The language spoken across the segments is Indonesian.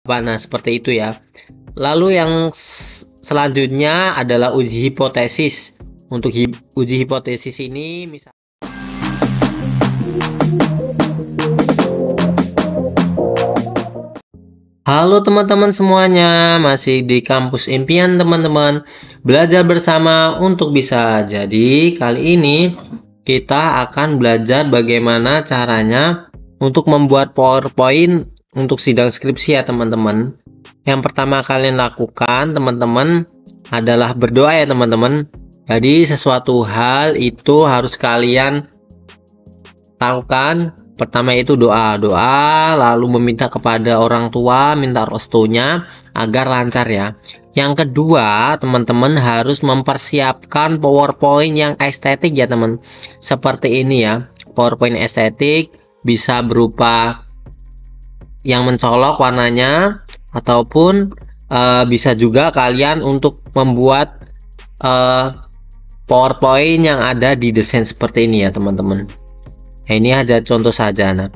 Nah, seperti itu ya. Lalu yang selanjutnya adalah uji hipotesis. Untuk uji hipotesis ini misal Halo teman-teman semuanya, masih di kampus impian teman-teman. Belajar bersama untuk bisa. Jadi kali ini kita akan belajar bagaimana caranya untuk membuat PowerPoint untuk sidang skripsi ya teman-teman. Yang pertama kalian lakukan teman-teman adalah berdoa ya teman-teman. Jadi sesuatu hal itu harus kalian lakukan. Pertama itu doa, lalu meminta kepada orang tua, minta restunya agar lancar ya. Yang kedua, teman-teman harus mempersiapkan PowerPoint yang estetik ya teman. Seperti ini ya, PowerPoint estetik bisa berupa yang mencolok warnanya, ataupun bisa juga kalian untuk membuat PowerPoint yang ada di desain seperti ini ya teman-teman. Nah, ini aja contoh saja. Nah,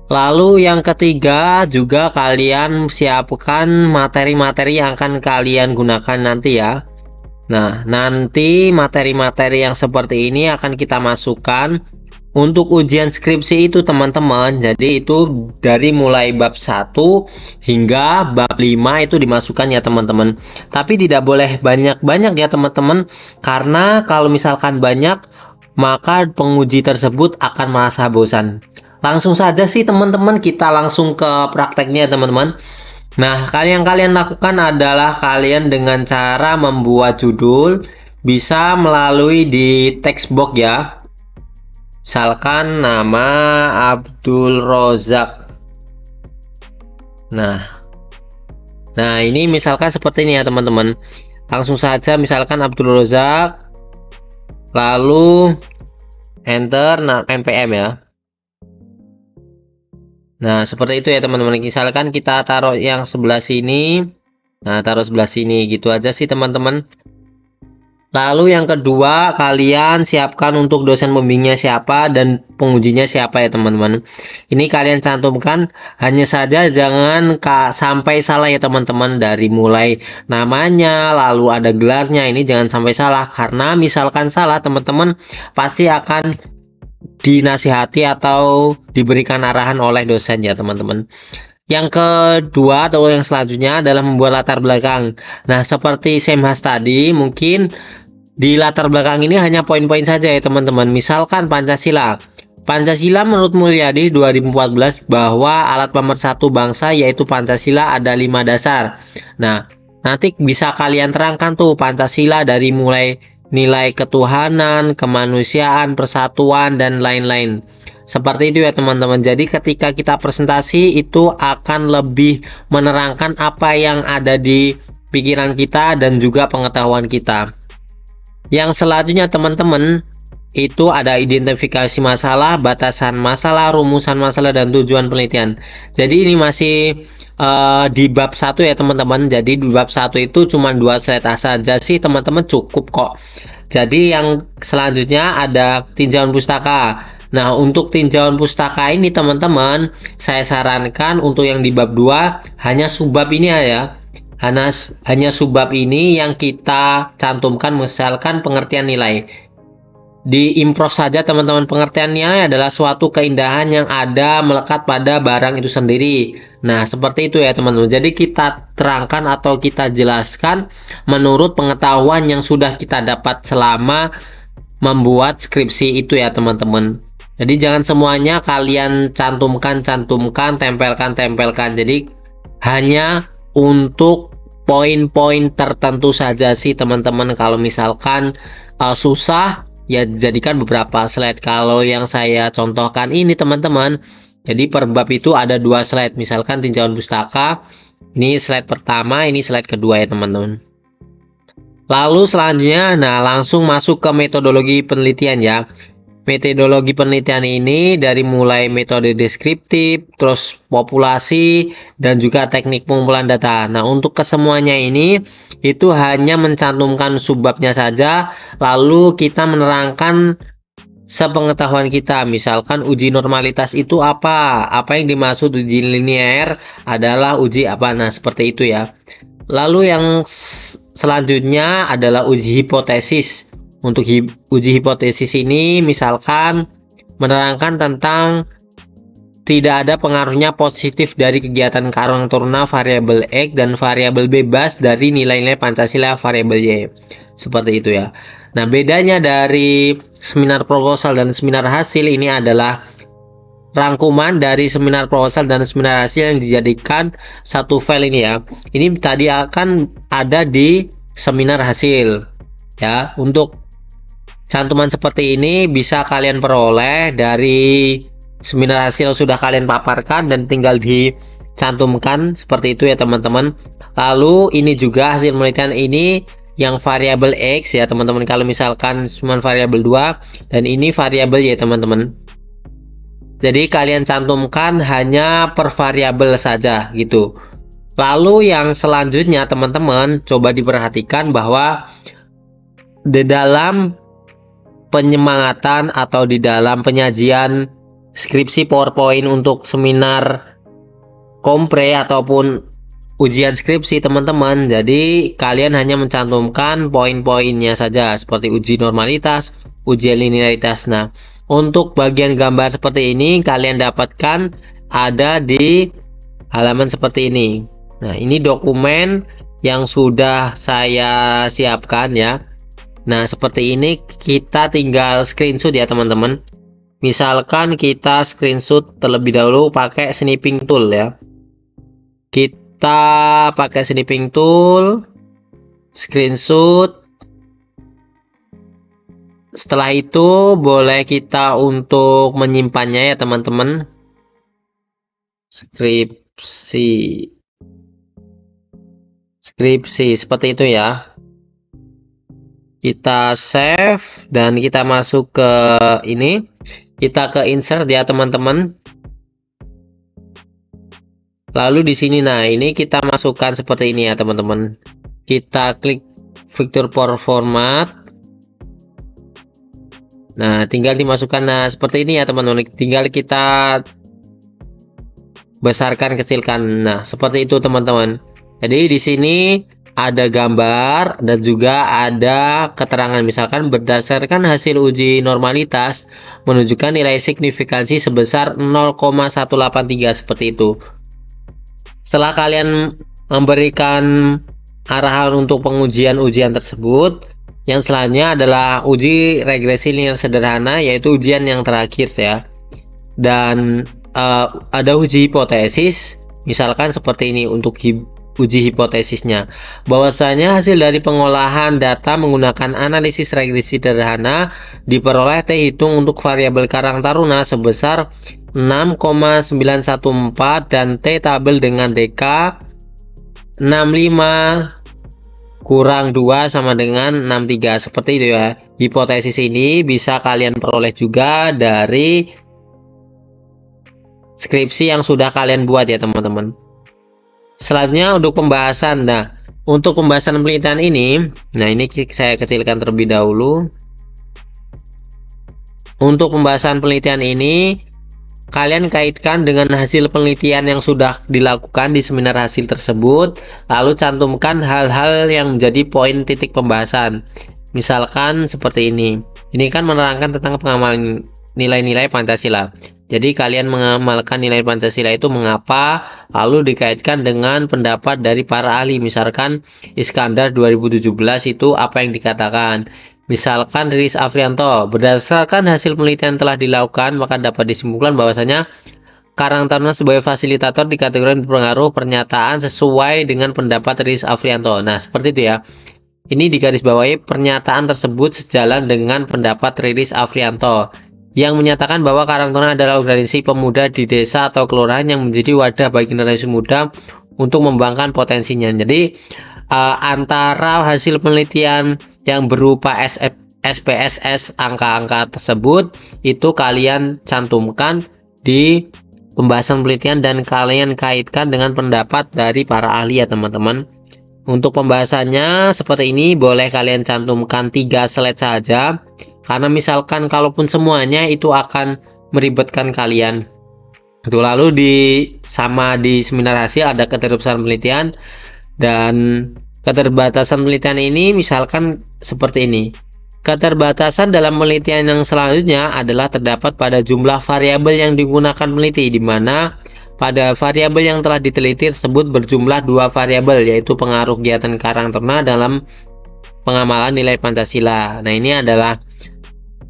lalu yang ketiga juga kalian siapkan materi-materi yang akan kalian gunakan nanti ya. Nah, nanti materi-materi yang seperti ini akan kita masukkan untuk ujian skripsi itu teman-teman. Jadi itu dari mulai bab 1 hingga bab 5 itu dimasukkan ya teman-teman. Tapi tidak boleh banyak-banyak ya teman-teman, karena kalau misalkan banyak maka penguji tersebut akan merasa bosan. Langsung saja sih teman-teman, kita langsung ke prakteknya teman-teman. Nah, kalian lakukan adalah kalian dengan cara membuat judul bisa melalui di text box ya. Misalkan nama Abdul Rozak. Nah ini misalkan seperti ini ya teman-teman. Langsung saja misalkan Abdul Rozak, lalu enter npm ya. Nah, seperti itu ya teman-teman. Misalkan kita taruh yang sebelah sini. Nah, taruh sebelah sini gitu aja sih teman-teman. Lalu yang kedua, kalian siapkan untuk dosen pembimbingnya siapa dan pengujinya siapa ya teman-teman. Ini kalian cantumkan, hanya saja jangan sampai salah ya teman-teman. Dari mulai namanya, lalu ada gelarnya, ini jangan sampai salah. Karena misalkan salah teman-teman pasti akan dinasihati atau diberikan arahan oleh dosen ya teman-teman. Yang kedua atau yang selanjutnya adalah membuat latar belakang. Nah, seperti saya bahas tadi, mungkin di latar belakang ini hanya poin-poin saja ya teman-teman. Misalkan Pancasila. Pancasila menurut Mulyadi 2014 bahwa alat pemersatu bangsa yaitu Pancasila ada 5 dasar. Nah, nanti bisa kalian terangkan tuh Pancasila dari mulai nilai ketuhanan, kemanusiaan, persatuan, dan lain-lain. Seperti itu ya teman-teman. Jadi ketika kita presentasi itu akan lebih menerangkan apa yang ada di pikiran kita dan juga pengetahuan kita. Yang selanjutnya teman-teman, itu ada identifikasi masalah, batasan masalah, rumusan masalah, dan tujuan penelitian. Jadi ini masih di bab 1 ya teman-teman. Jadi di bab 1 itu cuma 2 slide saja sih teman-teman, cukup kok. Jadi yang selanjutnya ada tinjauan pustaka. Nah, untuk tinjauan pustaka ini teman-teman, saya sarankan untuk yang di bab 2 hanya subbab ini ya. Hanya subbab ini yang kita cantumkan, misalkan pengertian nilai. Di improve saja teman-teman. Pengertian nilai adalah suatu keindahan yang ada melekat pada barang itu sendiri. Nah, seperti itu ya teman-teman. Jadi kita terangkan atau kita jelaskan menurut pengetahuan yang sudah kita dapat selama membuat skripsi itu ya teman-teman. Jadi jangan semuanya kalian cantumkan, tempelkan. Jadi hanya untuk poin-poin tertentu saja sih teman-teman. Kalau misalkan susah ya jadikan beberapa slide. Kalau yang saya contohkan ini teman-teman, jadi per bab itu ada 2 slide. Misalkan tinjauan pustaka, ini slide pertama, ini slide kedua ya teman-teman. Lalu selanjutnya, nah langsung masuk ke metodologi penelitian ya. Metodologi penelitian ini dari mulai metode deskriptif, terus populasi, dan juga teknik pengumpulan data. Nah, untuk kesemuanya ini itu hanya mencantumkan subbabnya saja, lalu kita menerangkan sepengetahuan kita. Misalkan uji normalitas itu apa? Apa yang dimaksud uji linear adalah uji apa? Nah, seperti itu ya. Lalu yang selanjutnya adalah uji hipotesis. Untuk uji hipotesis ini misalkan menerangkan tentang tidak ada pengaruhnya positif dari kegiatan karang taruna variabel X dan variabel bebas dari nilai-nilai Pancasila variabel Y. Seperti itu ya. Nah, bedanya dari seminar proposal dan seminar hasil ini adalah rangkuman dari seminar proposal dan seminar hasil yang dijadikan satu file ini ya. Ini tadi akan ada di seminar hasil ya. Untuk cantuman seperti ini bisa kalian peroleh dari seminar hasil sudah kalian paparkan dan tinggal dicantumkan seperti itu ya teman-teman. Lalu ini juga hasil penelitian ini yang variabel X ya teman-teman. Kalau misalkan cuma variabel 2 dan ini variabel Y teman-teman. Jadi kalian cantumkan hanya per variabel saja gitu. Lalu yang selanjutnya teman-teman coba diperhatikan bahwa di dalam penyemangatan atau di dalam penyajian skripsi PowerPoint untuk seminar kompre ataupun ujian skripsi teman-teman, jadi kalian hanya mencantumkan poin-poinnya saja seperti uji normalitas, ujian linearitas. Nah, untuk bagian gambar seperti ini kalian dapatkan ada di halaman seperti ini. Nah, ini dokumen yang sudah saya siapkan ya. Nah, seperti ini kita tinggal screenshot ya teman-teman. Misalkan kita screenshot terlebih dahulu pakai snipping tool ya. Kita pakai snipping tool, screenshot. Setelah itu boleh kita untuk menyimpannya ya teman-teman. Skripsi seperti itu ya. Kita save dan kita masuk ke ini. Kita ke insert ya teman-teman. Lalu di sini nah ini kita masukkan seperti ini ya teman-teman. Kita klik vector format. Nah, tinggal dimasukkan nah seperti ini ya teman-teman. Tinggal kita besarkan, kecilkan. Nah, seperti itu teman-teman. Jadi di sini ada gambar dan juga ada keterangan, misalkan berdasarkan hasil uji normalitas menunjukkan nilai signifikansi sebesar 0,183 seperti itu. Setelah kalian memberikan arahan untuk pengujian-ujian tersebut, yang selanjutnya adalah uji regresi linear sederhana, yaitu ujian yang terakhir ya. Dan ada uji hipotesis, misalkan seperti ini untuk uji hipotesisnya, bahwasanya hasil dari pengolahan data menggunakan analisis regresi sederhana diperoleh T hitung untuk variabel Karang Taruna sebesar 6,914 dan T tabel dengan DK 65 kurang 2 sama dengan 63 seperti itu ya. Hipotesis ini bisa kalian peroleh juga dari skripsi yang sudah kalian buat ya teman-teman. Selanjutnya untuk pembahasan. Nah, untuk pembahasan penelitian ini, nah ini saya kecilkan terlebih dahulu. Untuk pembahasan penelitian ini kalian kaitkan dengan hasil penelitian yang sudah dilakukan di seminar hasil tersebut, lalu cantumkan hal-hal yang menjadi poin titik pembahasan. Misalkan seperti ini. Ini kan menerangkan tentang pengamalan nilai-nilai Pancasila. Jadi kalian mengamalkan nilai Pancasila itu mengapa, lalu dikaitkan dengan pendapat dari para ahli. Misalkan Iskandar 2017 itu apa yang dikatakan. Misalkan Riris Afrianto, berdasarkan hasil penelitian telah dilakukan, maka dapat disimpulkan bahwasanya Karang Taruna sebagai fasilitator dikategorikan berpengaruh pernyataan sesuai dengan pendapat Riris Afrianto. Nah, seperti itu ya. Ini digarisbawahi pernyataan tersebut sejalan dengan pendapat Riris Afrianto yang menyatakan bahwa Karang Taruna adalah organisasi pemuda di desa atau kelurahan yang menjadi wadah bagi generasi muda untuk mengembangkan potensinya. Jadi antara hasil penelitian yang berupa SPSS angka-angka tersebut itu kalian cantumkan di pembahasan penelitian dan kalian kaitkan dengan pendapat dari para ahli ya teman-teman. Untuk pembahasannya seperti ini, boleh kalian cantumkan 3 slide saja, karena misalkan kalaupun semuanya itu akan meribetkan kalian. Itu lalu di seminar hasil ada keterbatasan penelitian, dan keterbatasan penelitian ini misalkan seperti ini. Keterbatasan dalam penelitian yang selanjutnya adalah terdapat pada jumlah variabel yang digunakan peneliti, di mana pada variabel yang telah diteliti tersebut berjumlah 2 variabel, yaitu pengaruh kegiatan karang ternak dalam pengamalan nilai Pancasila. Nah, ini adalah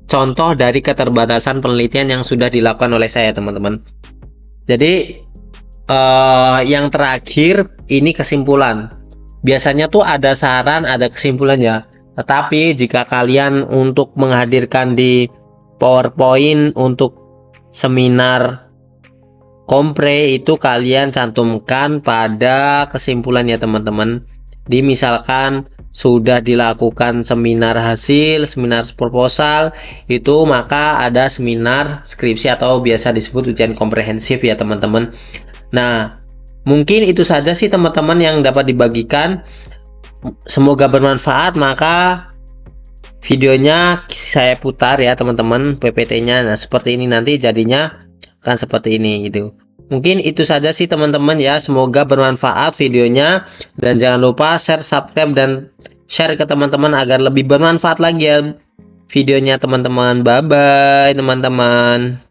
contoh dari keterbatasan penelitian yang sudah dilakukan oleh saya, teman-teman. Jadi yang terakhir ini kesimpulan. Biasanya tuh ada saran, ada kesimpulan ya. Tetapi jika kalian untuk menghadirkan di PowerPoint untuk seminar kompre, itu kalian cantumkan pada kesimpulan ya teman-teman. Di misalkan sudah dilakukan seminar hasil, seminar proposal, itu maka ada seminar skripsi atau biasa disebut ujian komprehensif ya teman-teman. Nah, mungkin itu saja sih teman-teman yang dapat dibagikan. Semoga bermanfaat. Maka videonya saya putar ya teman-teman, PPT-nya. Nah, seperti ini nanti jadinya akan seperti ini gitu. Mungkin itu saja sih teman-teman ya. Semoga bermanfaat videonya, dan jangan lupa share, subscribe, dan share ke teman-teman agar lebih bermanfaat lagi ya videonya teman-teman. Bye bye teman-teman.